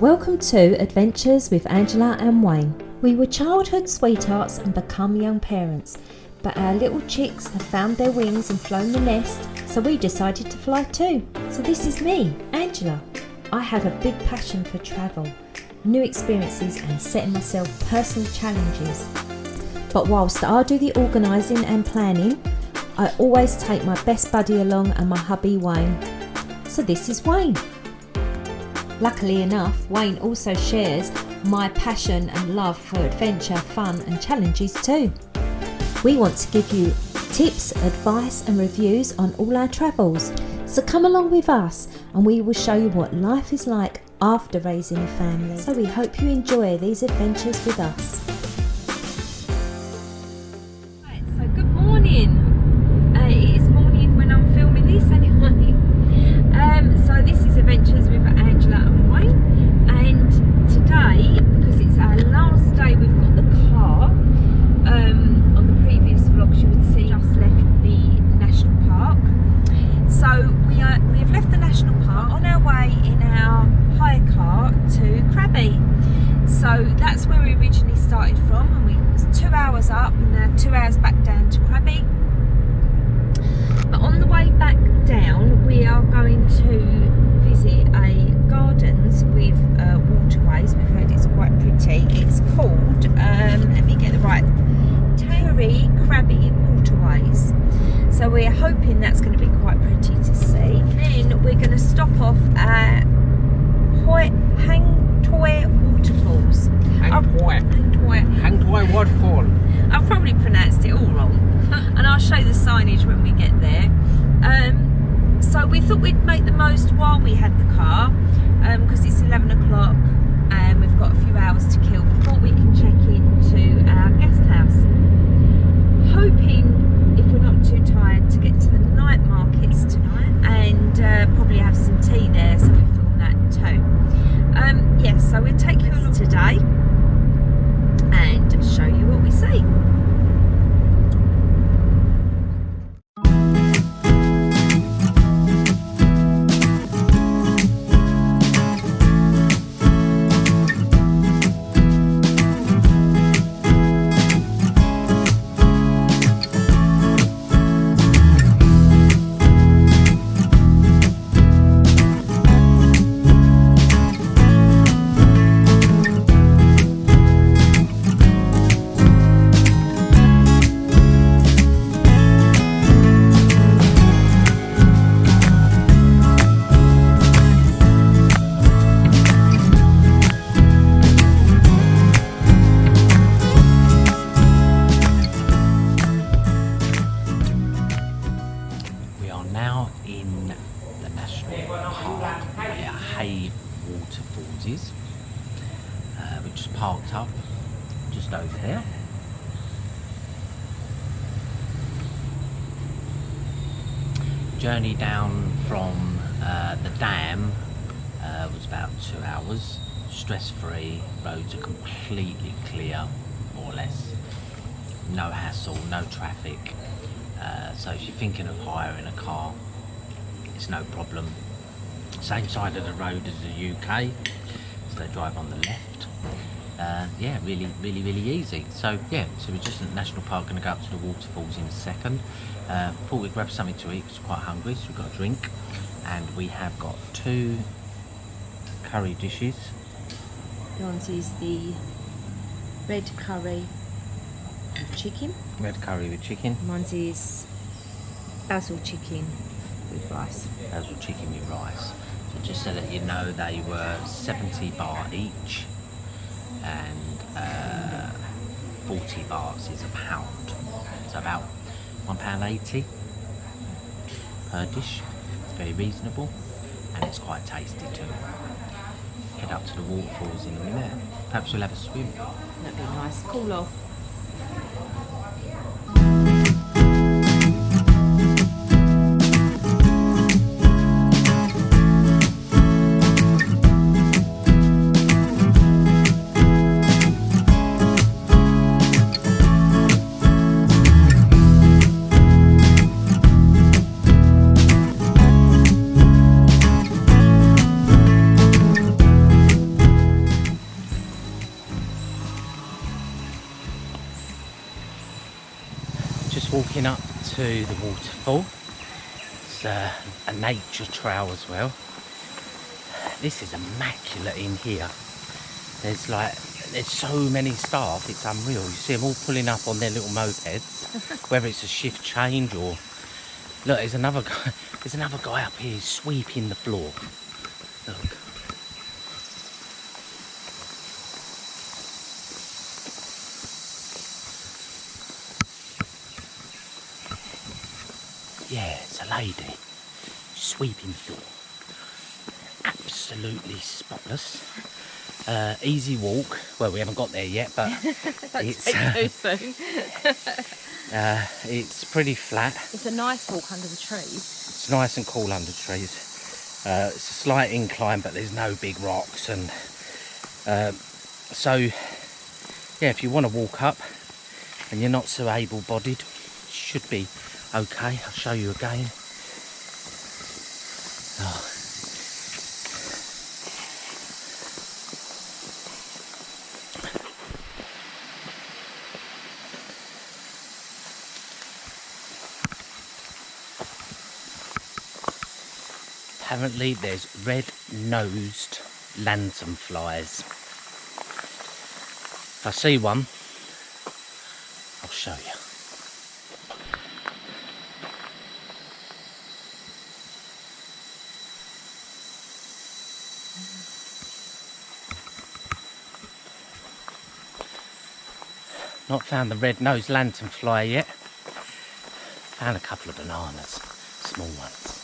Welcome to Adventures with Angela and Wayne. We were childhood sweethearts and become young parents, but our little chicks have found their wings and flown the nest, so we decided to fly too. So this is me, Angela. I have a big passion for travel, new experiences and setting myself personal challenges. But whilst I do the organising and planning, I always take my best buddy along and my hubby Wayne. So this is Wayne. Luckily enough, Wayne also shares my passion and love for adventure, fun and challenges too. We want to give you tips, advice and reviews on all our travels. So come along with us and we will show you what life is like after raising a family. So we hope you enjoy these adventures with us. Right, so good morning. It is morning when I'm filming this anyway. So this is Adventures with Angela and Wayne, and today, because it's our last day we've got the car, on the previous vlogs you would see us left the national park. So we have left the national park on our way in our hire car to Krabi. So that's where we originally started from, and it was 2 hours up and now 2 hours back down to Krabi. But on the way back down, we are going to visit a gardens with waterways. We've heard it's quite pretty. It's called, let me get the right, Krabi Waterways. So we're hoping that's going to be quite pretty to see. Then we're going to stop off at Hang Toi Waterfalls. Hang Toi Waterfall. I've probably pronounced it all wrong. And I'll show you the signage when we get there. So we thought we'd make the most while we had the car, because it's 11 o'clock and we've got a few hours to kill before we can check into our guest house. Hoping, if we're not too tired, to get to the night markets tonight and probably have some tea there, so we film that too. Yes, so we'll take you along today and show you what we see. Waterfalls is, which is parked up just over there. Journey down from the dam was about 2 hours, stress-free. Roads are completely clear, more or less, no hassle, no traffic, so if you're thinking of hiring a car, it's no problem. Same side of the road as the UK, so they drive on the left. Yeah, really easy. So yeah, so we're just at the national park, going to go up to the waterfalls in a second. Thought we'd grab something to eat because we're quite hungry, so we've got a drink, and we have got 2 curry dishes. One is the red curry with chicken. Red curry with chicken. One is basil chicken with rice. Basil chicken with rice. So just so that you know, they were 70 baht each, and 40 bahts is a pound. So about £1.80 per dish. It's very reasonable and it's quite tasty too. Head up to the waterfalls in a minute. Perhaps we'll have a swim. That'd be nice. Cool off. walking up to the waterfall. It's a nature trail as well. This is immaculate in here. There's so many staff, it's unreal. You see them all pulling up on their little mopeds, whether it's a shift change or... Look, there's another guy up here sweeping the floor. Look. Yeah, it's a lady sweeping the floor. Absolutely spotless. Easy walk. Well, we haven't got there yet, but it's too soon. it's pretty flat. It's a nice walk under the trees. It's nice and cool under trees. It's a slight incline, but there's no big rocks, and so yeah, if you want to walk up and you're not so able-bodied, it should be okay. I'll show you again. Oh. Apparently there's red-nosed lanternflies. If I see one, I'll show you. Not found the red-nosed lanternfly yet. Found a couple of bananas, small ones.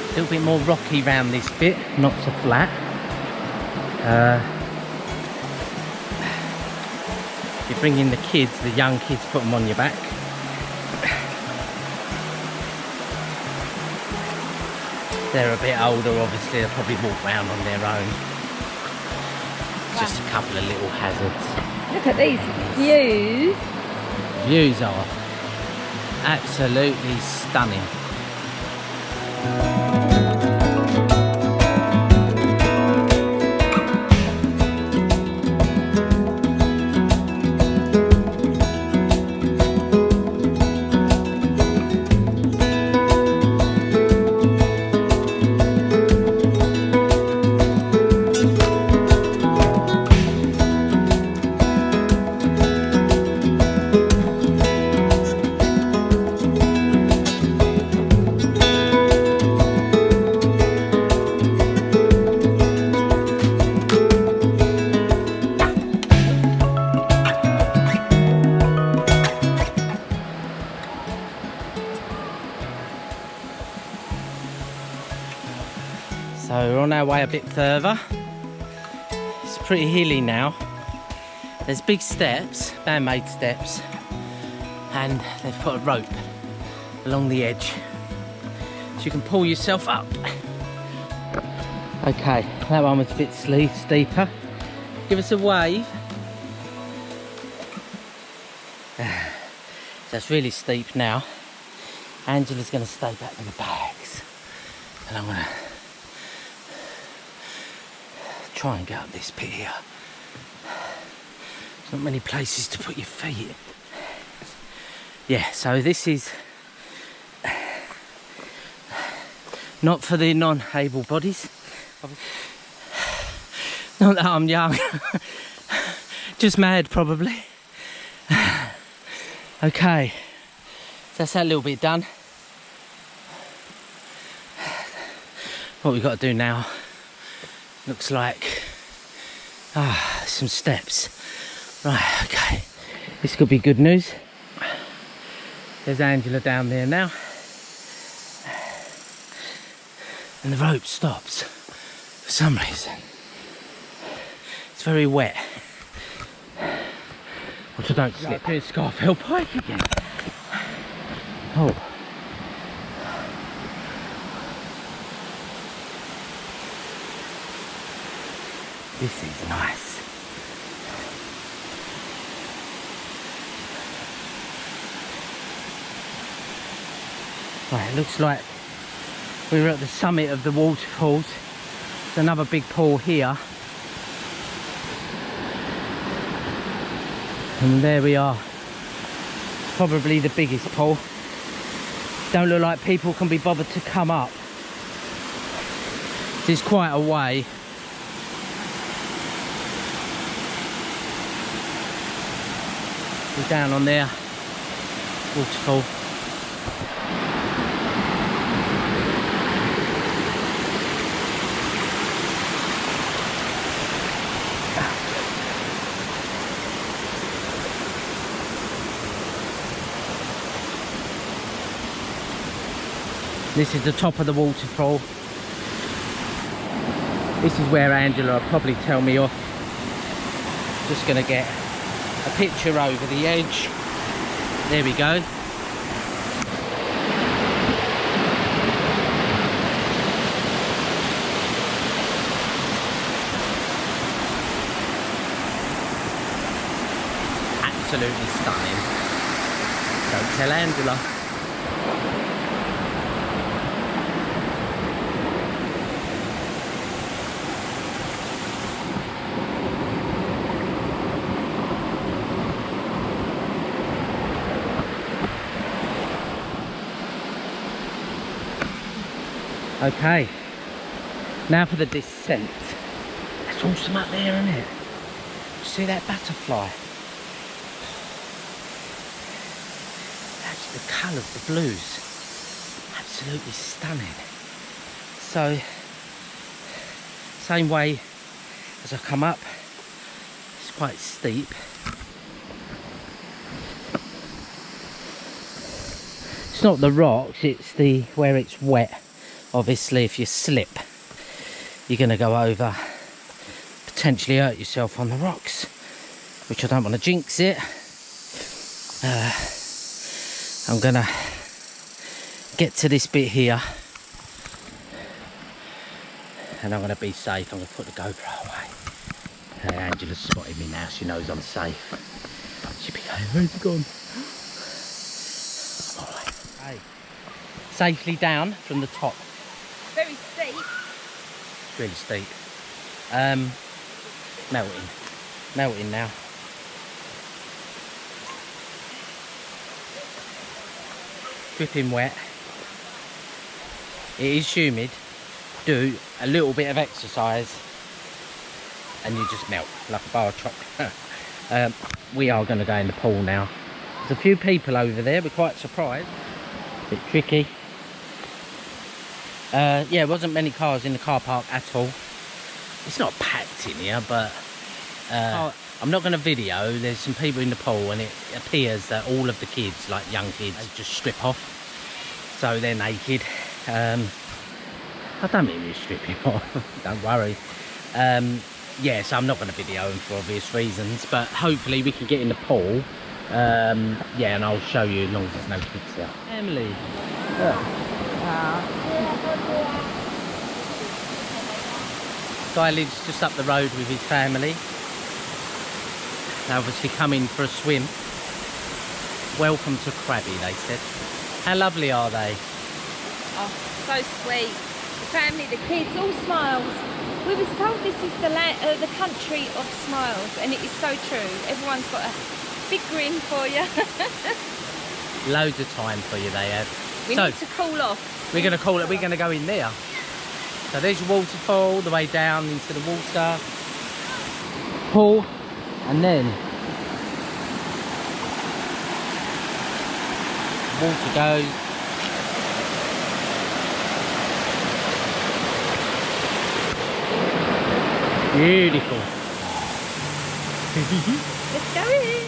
A little bit more rocky round this bit, not so flat. If you bring in the kids, the young kids, put them on your back. They're a bit older, obviously, they'll probably walk round on their own. Just a couple of little hazards. Look at these views. Views are absolutely stunning. So we're on our way a bit further. It's pretty hilly now. There's big steps, man-made steps, and they've put a rope along the edge so you can pull yourself up. Okay, that one was a bit steeper. Give us a wave. So it's really steep now. Angela's going to stay back with the bags, and I'm going to try and get up this bit here. There's not many places to put your feet. Yeah, so this is not for the non-able bodies. Not that I'm young, just mad probably. Okay, so that's that little bit done. what we've got to do now, looks like some steps. Right, okay, this could be good news. There's Angela down there now, and the rope stops for some reason. It's very wet. Watch I don't slip. Doing Scarfell Pike again. Oh. This is nice. Right, it looks like we're at the summit of the waterfalls. There's another big pool here. And there we are. Probably the biggest pool. Don't look like people can be bothered to come up. It's quite a way. We're down on there. Waterfall. This is the top of the waterfall. This is where Angela will probably tell me off. Just gonna get a picture over the edge. There we go. Absolutely stunning. Don't tell Angela. Okay, now for the descent. That's awesome up there, isn't it? See that butterfly? That's the colours, the blues. Absolutely stunning. So, same way as I come up. It's quite steep. It's not the rocks, it's the where it's wet. Obviously, if you slip, you're going to go over, potentially hurt yourself on the rocks, which I don't want to jinx it. I'm going to get to this bit here, and I'm going to be safe. I'm going to put the GoPro away. Angela's spotted me now, she knows I'm safe. She'll be going, where's it gone? I'm alright. Hey. Safely down from the top. Very steep. It's really steep. Melting now. Dripping wet. It is humid. Do a little bit of exercise and you just melt like a bar of chocolate. We are going to go in the pool now. There's a few people over there. We're quite surprised. Bit tricky. Yeah, there wasn't many cars in the car park at all. It's not packed in here, but I'm not going to video. There's some people in the pool, and it appears that all of the kids, like young kids, they just strip off, so they're naked. I don't mean you're stripping off, don't worry. Yeah, so I'm not going to video them for obvious reasons, but hopefully we can get in the pool. Yeah, and I'll show you as long as there's no kids there. Emily, Guy lives just up the road with his family. They're obviously coming for a swim. Welcome to Krabi, they said. How lovely are they? Oh, so sweet. The family, the kids, all smiles. We was told this is the country of smiles, and it is so true. Everyone's got a big grin for you. Loads of time for you they have. We need to cool off. We're going to call it, we're going to go in there. So there's your waterfall, the way down into the water. Pool, and then water goes. Beautiful. Let's go in.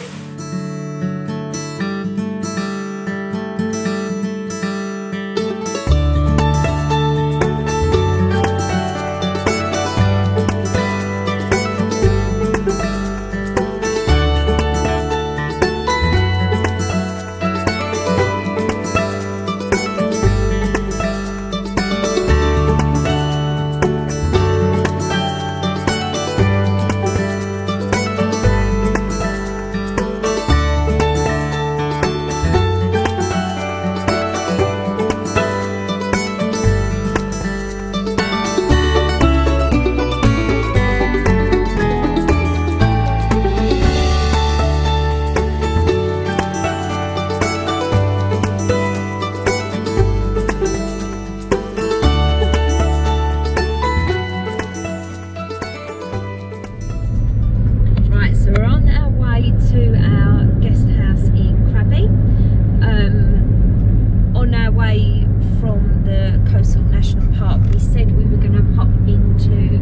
Khao Sok National Park, we said we were going to pop into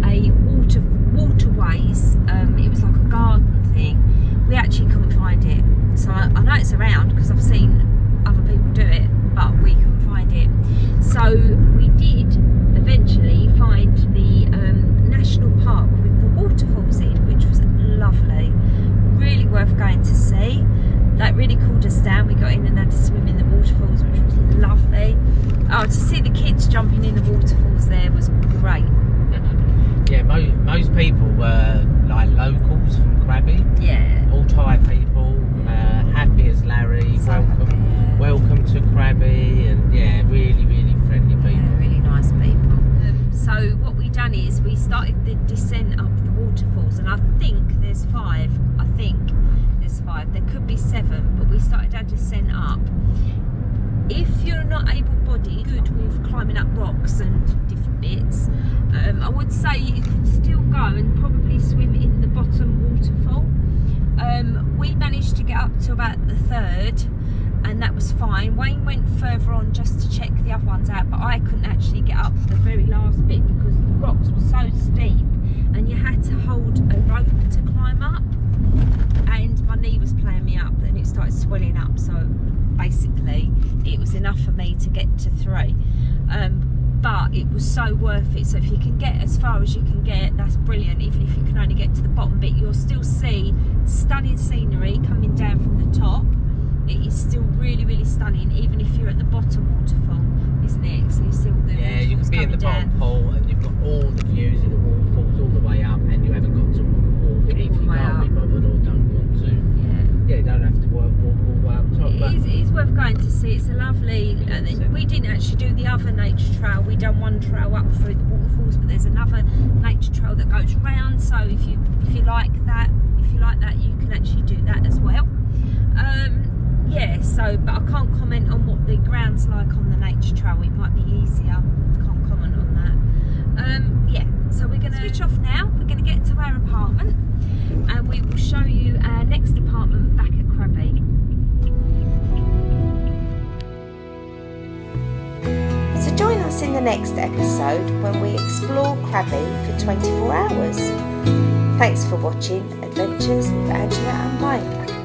a waterways. It was like a garden thing. We actually couldn't find it, so I know it's around because I've seen other people do it, but we couldn't find it. So we did eventually find the national park with the waterfalls in, which was lovely, really worth going to see. That really cooled us down. We got in and had to swim in the waterfalls, which was lovely. Oh, to see the kids jumping in the waterfalls there was great. Yeah, most people were like locals from Krabi. Yeah. All Thai people, happy as Larry. So welcome to Krabi, and yeah, really, really friendly people. Yeah, really nice people. So what we done is we started the descent up the waterfalls, and I think there's 5. I think there's 5. There could be 7, but we started our descent up. If you're not able-bodied, good with climbing up rocks and different bits, I would say you could still go and probably swim in the bottom waterfall. We managed to get up to about the 3rd, and that was fine. Wayne went further on just to check the other ones out, but I couldn't actually get up to the very last bit because the rocks were so steep and you had to hold a rope to climb up, and my knee was playing me up and it started swelling up, so basically it was enough for me to get to 3. But it was so worth it. So if you can get as far as you can get, that's brilliant. Even if you can only get to the bottom bit, you'll still see stunning scenery coming down from the top. It is still really, really stunning, even if you're at the bottom waterfall, isn't it? So you see all the yeah, you can be in the bottom pool and you've got all the views of the waterfalls all the way up, and you haven't got to walk if you can't be bothered or don't want to. Yeah, you don't have to walk all the way up top. It is worth going to see. It's a lovely. We didn't actually do the other nature trail. We done one trail up through the waterfalls, but there's another nature trail that goes round. So if you like that, you can actually do that as well. Yeah, so, but I can't comment on what the ground's like on the nature trail. It might be easier. Can't comment on that. Yeah, so we're going to switch off now. We're going to get to our apartment and we will show you our next apartment back at Krabi. So join us in the next episode when we explore Krabi for 24 hours. Thanks for watching Adventures with Angela and Wayne.